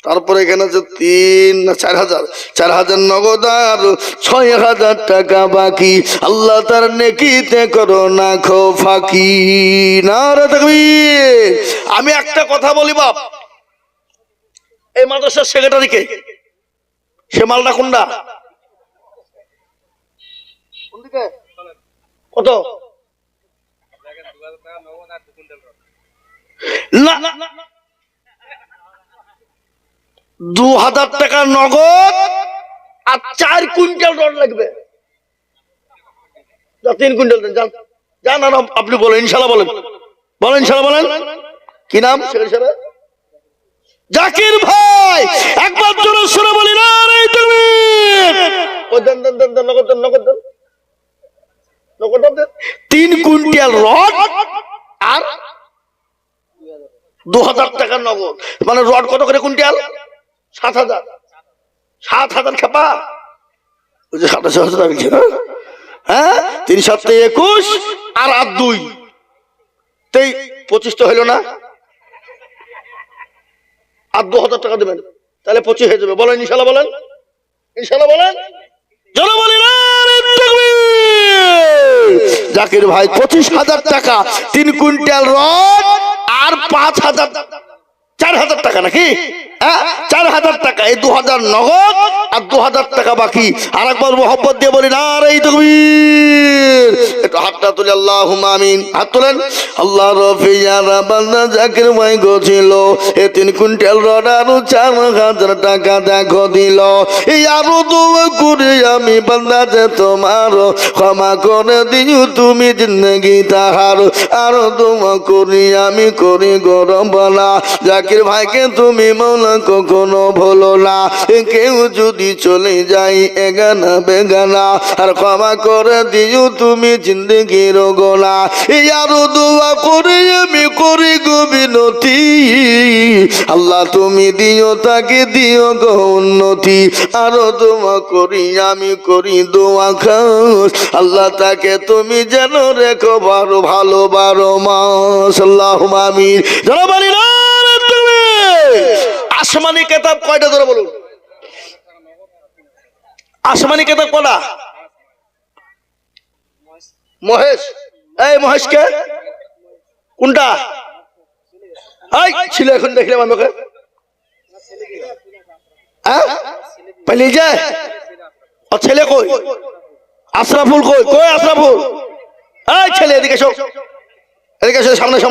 তারপরে এখানে যে 3 না 4,000 4,000 নগদ আর 6,000 টাকা বাকি আল্লাহ তার নেকিতে করো না খো ফাঁকি নারে তাকবীর আমি একটা কথা বলি বাপ এই মাদ্রাসার সেক্রেটারি কে সে মালটা কোনটা কত না 2,000 টাকা নগদ আর 4 কুইন্টাল রড লাগবে 3 কুইন্টাল দেন জান না আপনি বলেন ইনশাআল্লাহ বলেন ইনশাআল্লাহ বলেন কি নাম জাকির ভাই একবার জোরে সুরে বলি না রে তাকবীর ও দেন নগদ দেন 3 কুইন্টাল রড আর 2,000 টাকা নগদ মানে রড কত করে কুইন্টাল 7,000 খেপা ওই যে 27,000 হ্যাঁ 3 7 21 আর 2 25 তো হইলো না আর 2,000 টাকা দেবেন তাহলে 25 হয়ে যাবে বলেন ইনশাআল্লাহ বলেন জোরে বলি না রে তাকবীর জাকির ভাই 25,000 টাকা 3 কুইন্টাল রড আর 5,000 4,000 টাকা নাকি 4,000 টাকা এই 2,000 নগদ আর 2,000 টাকা বাকি আর একবার মোহাম্মত দিয়ে বলি না রে তাকবীর একটু হাতটা তুলে আল্লাহুম্মা আমিন হাত তোলেন আল্লাহ রফিয়ারা বান্দা জাকির ভাই গোছিল এই 3 কুইন্টাল রড আর 4,000 টাকা দেখো দিল এই আরো দোয়া করে আমি বান্দা যে তোমার ক্ষমা করে দিও তুমি জিন্দেগি তাহার আরো দোয়া করি আমি করি গরম বলা জাকির ভাইকে তুমি মৌলা কখনো ভুলো না কেউ যদি চলে যাই এগানা বেগানা আর ক্ষমা করে দিও তুমি জিন্দেগির গোলা এই আরো দোয়া করে আমি করি গো বিনতি আল্লাহ তুমি দিও তাকে দিও গো উন্নতি আরো দোয়া করি আমি করি দোয়া খাস আল্লাহ তাকে তুমি যেন রেখো ভালো 12 মাস আল্লাহুম্মা আমিন যারা বলি না তুমি আসমানি কিতাব কয়টা ধরে বলুন আসমানি কিতাব কয়টা মহেশ এই মহেশ কে কোনটা এই ছিল এখন দেখলাম আমাকে হ্যাঁ পালিয়ে যায় ও ছেলে কই আশরাফুল কই আশরাফুল এই ছেলে এদিকে এসো সামনে এসো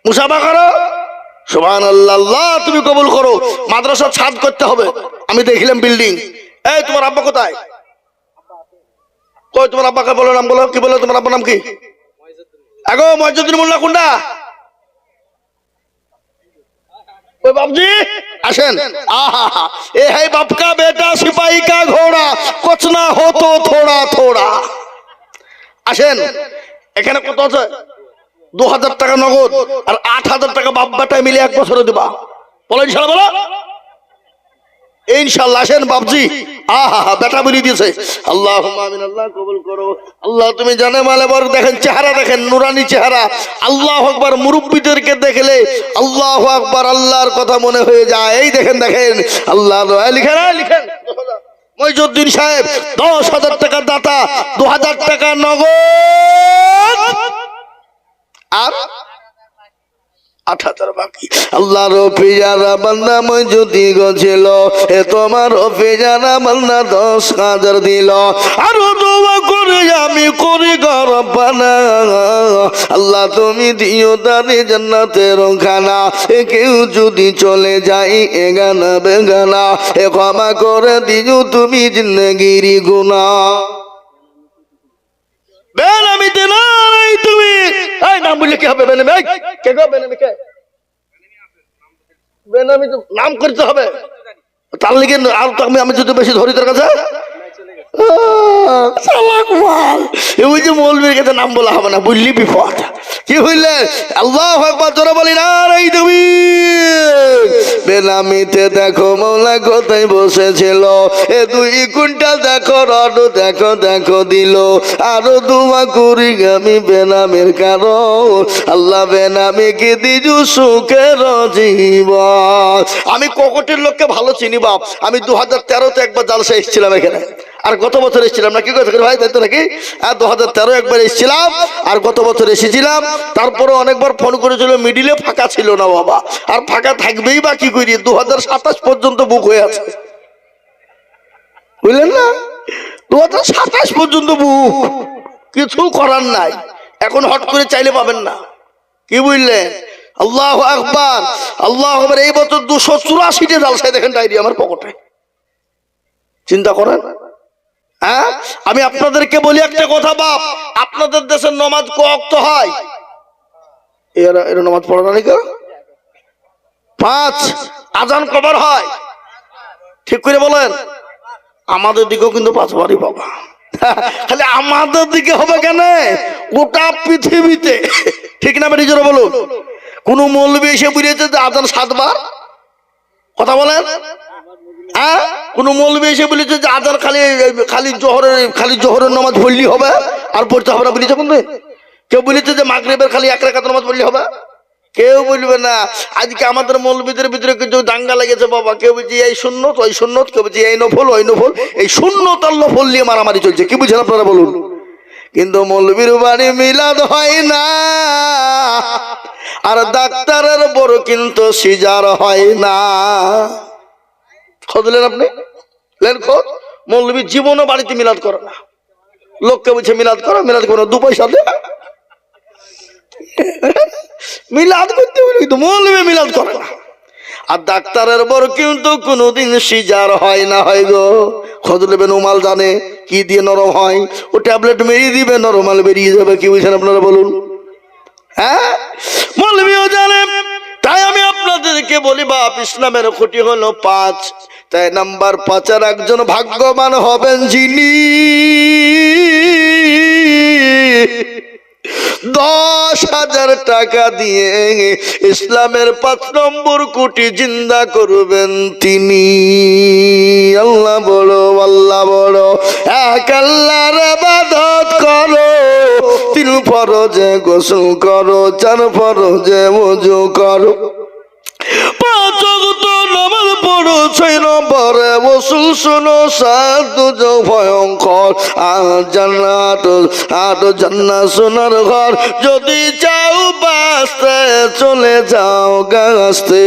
মুসাফা করো সুবহানাল্লাহ তুমি কবুল করো মাদ্রাসা ছাদ করতে হবে আমি দেখলাম বিল্ডিং এই তোমার আব্বা কোথায় কই তোমার আব্বাকে বলো নাম বলো কি বলো তোমার আব্বার নাম কি আগো মইজুদ্দিন মোল্লা কোনটা ওই বাবজি আসেন आहा ए है बाप का बेटा सिपाही का घोड़ा कुछ ना हो तो थोड़ा আসেন এখানে কত আছে 2,000 টাকা নগদ আর 8,000 টাকা বাপ বেটা মিলে এক বছরে দিবা বলো ইনশাআল্লাহ বলো ইনশাআল্লাহ আসেন বাপজি আহা বেটা বলি দিয়েছে আল্লাহুম্মা আমিন আল্লাহ কবুল করো আল্লাহ তুমি জানে মালে বর দেখেন চেহারা দেখেন নুরানি চেহারা আল্লাহু আকবার মুরব্বিদেরকে দেখলে আল্লাহু আকবার আল্লাহর কথা মনে হয়ে যায় এই দেখেন আল্লাহ লিখেন মইজুদ্দিন সাহেব 10,000 টাকা দাতা 2,000 টাকা নগদ আর 8,000 বাকি আল্লাহ রফিয়ারা বান্দা মইজুদি গছিল এ তোমার রফিয়ারা বান্দা 10,000 দিল আর দোয়া করে আমি করি গরবানা আল্লাহ তুমি দিও তারে জান্নাতের খানা কেউ যদি চলে যায় এগানা বেগানা ক্ষমা করে দিও তুমি জিন্দেগির গুনাহ বেনামিতে নাই তুমি এই নাম বললে কি হবে বেনামি কে গো বেনামি কে বেনামি তো নাম করতে হবে তার লিগে আর আমি যদি বেশি ধরি তোর কাছে ওই যে মৌলবীর কাছে নাম বলা হবে না বুঝলি বিপদ কি হইলে আল্লাহু আকবার জোরে বলি না রে তুমি বেনামিতে দেখো মৌলা কোথায় বসেছিল, এ 2 কুইন্টাল দেখো রড দেখো দেখো দিল, আরো দোয়া করি আমি বেনামের কারণ আল্লাহ বেনামিকে দিজু সুখের জীবন। আমি কোকটের লোককে ভালো চিনি বাপ। আমি 2013-তে একবার জালসা এসেছিলাম এখানে, আর গত বছর এসেছিলাম না। কি কথা ভাই, তাই তো নাকি? 2013 একবার এসেছিলাম, আর গত বছর এসেছিলাম। তারপরে অনেকবার ফোন করেছিল, মিডিলে ফাঁকা ছিল না বাবা, আর ফাঁকা থাকবেই বা কি করি, 2027 পর্যন্ত বুক হয়ে আছে, বুঝলেন না? 2027 পর্যন্ত বুক, কিছু করার নাই। এখন হট করে চাইলে পাবেন না, কি বুঝলেন? আল্লাহু আকবার, আল্লাহু আকবার। এই বছর 284টে জালসায় দেখেন ডায়েরি আমার পকেটে, চিন্তা করেন। হ্যাঁ, আমি আপনাদেরকে বলি একটা কথা বাপ, আপনাদের দেশের নামাজ ক ওয়াক্ত হয়? এরা নামাজ পড়ে না নাকি? 5। আজান কবার হয় ঠিক করে বলেন? আমাদের দিকেও কিন্তু 5 বারই বাবা। খালি আমাদের দিকে হবে কেন? গোটা পৃথিবীতে, ঠিক না বেটি জোরে বলুন? কোন মৌলবী এসে বুঝিয়েছে যে আজান 7 বার? কথা বলেন। হ্যাঁ, কোন মৌলবী এসে বলেছে যে আজান খালি জোহরের নামাজ পড়লি হবে আর পড়তে হবে না বলেছে কোনদিন? কেউ বলেছে যে মাগরিবের খালি 1 রাকাত নামাজ পড়লি হবে? কেউ বলবে না। আজকে আমাদের মৌলবীদের ভিতরে কিছু দাঙ্গা লেগেছে বাবা। কেউ বলছে এই সুন্নত ওই সুন্নত, কেউ বলছে এই নফল ওই নফল। এই সুন্নত আর নফল নিয়ে মারামারি চলছে, কি বুঝেন আপনারা বলুন? কিন্তু মৌলবীর বাড়ি মিলাদ হয় না, আর ডাক্তারের বড় কিন্তু সিজার হয় না। খোঁজলেন আপনি? লেন খোঁজ। মৌলবী জীবনও বাড়িতে মিলাদ করে না। লোককে বলছে মিলাদ করো, মিলাদ করো, 2 পয়সা দে মিলাদ করতে বলি, কিন্তু মৌলবী মিলাদ করে না। আর ডাক্তারের বড় কিন্তু কোনোদিন সিজার হয় না। হয় গো, খোঁজ নেবেন। উমাল জানে কি দিয়ে নরম হয়, ও ট্যাবলেট মেরিয়ে দিবে, নরমাল বেরিয়ে যাবে। কি বুঝছেন আপনারা বলুন? হ্যাঁ, মৌলবীও জানে। তাই আমি আপনাদেরকে বলি বাপ, ইসলামের খুঁটি হলো 5। তাই নাম্বার 5-এর একজন ভাগ্যবান হবেন যিনি 10,000 টাকা দিয়ে ইসলামের 5 নম্বর কোটি জিন্দা করবেন তিনি। আল্লাহ বড়, আল্লাহ বড়। এক আল্লাহর ইবাদত করো, 3 ফরজে গোসল করো, 4 ফরজে ওযু করো, 5 ওয়াক্ত নামাজ পড়ো, 6 নম্বরে ওয়াসুল শোনো, 7 ভয়ঙ্কর আর জান্নাত সোনার ঘর। যদি চাও বাঁচতে চলে যাও গাছতে,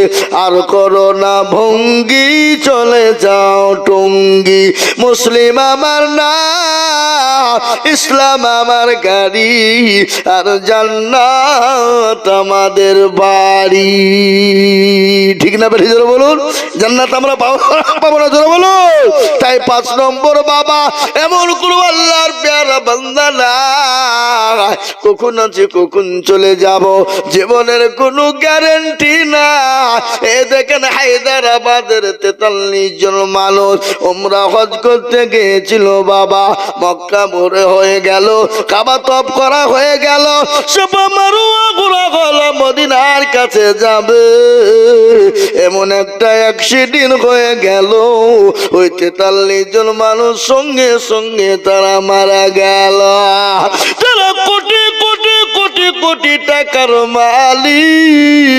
আর করো না ভঙ্গি, চলে যাও টঙ্গি। মুসলিম আমার নাম, ইসলাম আমার গাড়ি, আর জান্নাত আমাদের বাড়ি। ঠিক না বেশি জোরে বলুন? জান্নাত আমরা পাবো না, জোরে বলুন। তাই 5 নম্বর বাবা, এমন কোন আল্লাহর প্যারা বান্দা না কখন আছে কখন চলে যাব, জীবনের কোনো গ্যারান্টি না। এ দেখেন হায়দ্রাবাদের 43 জন মানুষ উমরা হজ করতে গিয়েছিল বাবা। মক্কা ভরে হয়ে গেল, কাবা তওয়াফ করা হয়ে গেল, সাফা মারওয়া ঘোরা হলো, মদিনার কাছে যাবে। এমন একটা অ্যাক্সিডেন্ট হয়ে গেল, ওই 43 জন মানুষ সঙ্গে সঙ্গে তারা মারা গেল। তারা কোটি কোটি কোটি কোটি টাকার মালিক।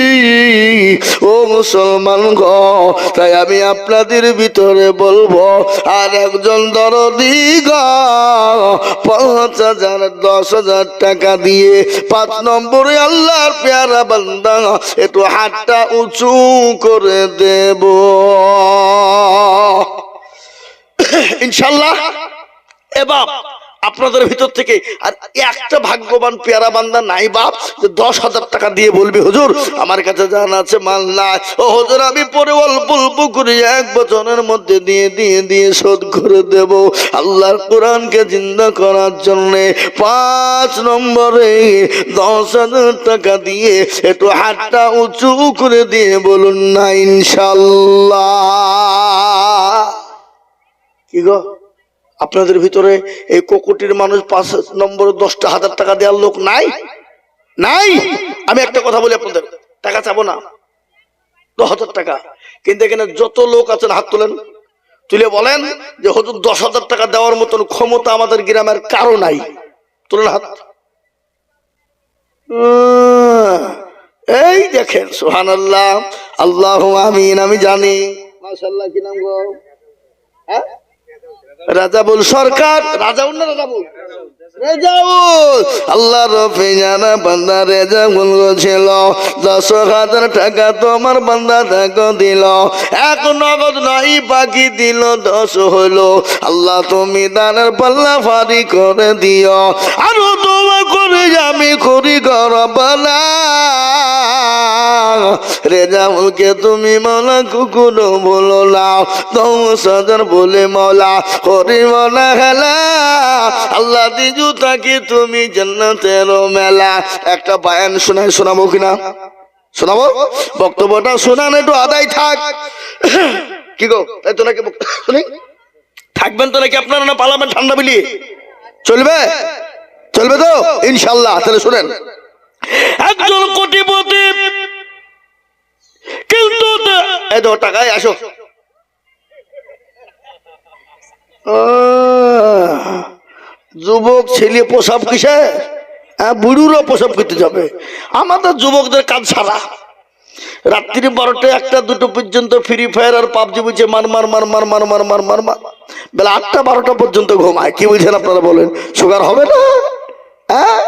ও মুসলমান গো, তাই আমি আপনাদের ভিতরে বলবো, আর একজন দরদি গো 5,000 10,000 টাকা দিয়ে 5 নম্বরে আল্লাহর প্যারা বান্দা একটু হাতটা উঁচু করে দেব ইনশাল্লাহ। এবার আপনাদের ভিতর থেকে আর একটা ভাগ্যবান পেয়ারা বান্দা নাই বাপ যে 10,000 টাকা দিয়ে বলবি হুজুর আমার কাছে জানা আছে মাল নাই, ও হুজুর আমি পরে অল্প অল্প করে 1 বছরের মধ্যে দিয়ে শোধ করে দেব। আল্লাহর কোরআনকে জিন্দা করার জন্য 5 নম্বরে 10,000 টাকা দিয়ে একটু হাতটা উঁচু করে দিয়ে বলুন না ইনশাল্লাহ। কি গো, আপনাদের ভিতরে এই কোকটির মানুষ 5 নম্বরে 10,000 টাকা দেওয়ার লোক নাই? নাই? আমি একটা কথা বলি আপনাদের, টাকা চাবো না, 10,000 টাকা। কিন্তু এখানে যত লোক আছেন হাত তোলেন, তুলে বলেন যে হুজুর 10,000 টাকা দেওয়ার মতন ক্ষমতা আমাদের গ্রামের কারো নাই। তোলেন হাত। এই দেখেন, সুবহানাল্লাহ, আল্লাহু আমিন। আমি জানি মাশাআল্লাহ। কি নাম গো? হ্যাঁ, রাজাবুল সরকার। রাজাউল না রাজাবুল? রেজাউল। আল্লাহ রফি জানা বান্দা রেজাউল ছিল। 10,000 টাকা তোমার বান্দা তাকে দিল। এক নগদ নাই বাকি দিল 10 হলো। আল্লাহ তুমি দানের পাল্লা ভারী করে দিও। আরো দোয়া করে আমি করি গরবানা। রেজাউলকে তুমি মৌলা কুকুরও বলো না, 10,000 বলে মৌলা করি মনা খেলা। আল্লাহ দিজু তাকে তুমি জান্নাতের মেলা। একটা বায়ান শোনাবো কিনা? শোনাবো। বক্তব্যটা শোনান, একটু আদায় থাক। কি গো, তাই তো নাকি? শুনি থাকবেন তো নাকি আপনারা? না পালাবেন ঠান্ডা বিলিয়ে? চলবে? চলবে তো ইনশাল্লাহ। তাহলে শুনেন। একজন কোটিপতি কিন্তু এই তো টাকায় আসো। যুবক ছেলে প্রসাব কিসে? বুড়ুরও প্রসাব করতে যাবে। আমাদের যুবকদের কাজ ছাড়া রাত্রি 12টা 1টা 2টো পর্যন্ত ফ্রি ফায়ার আর পাবজি বুঝে মার মার মার মার মার মার মার মার মার। বেলা 8টা 12টা পর্যন্ত ঘুমায়। কি বুঝছেন আপনারা বলেন? সুগার হবে না? হ্যাঁ,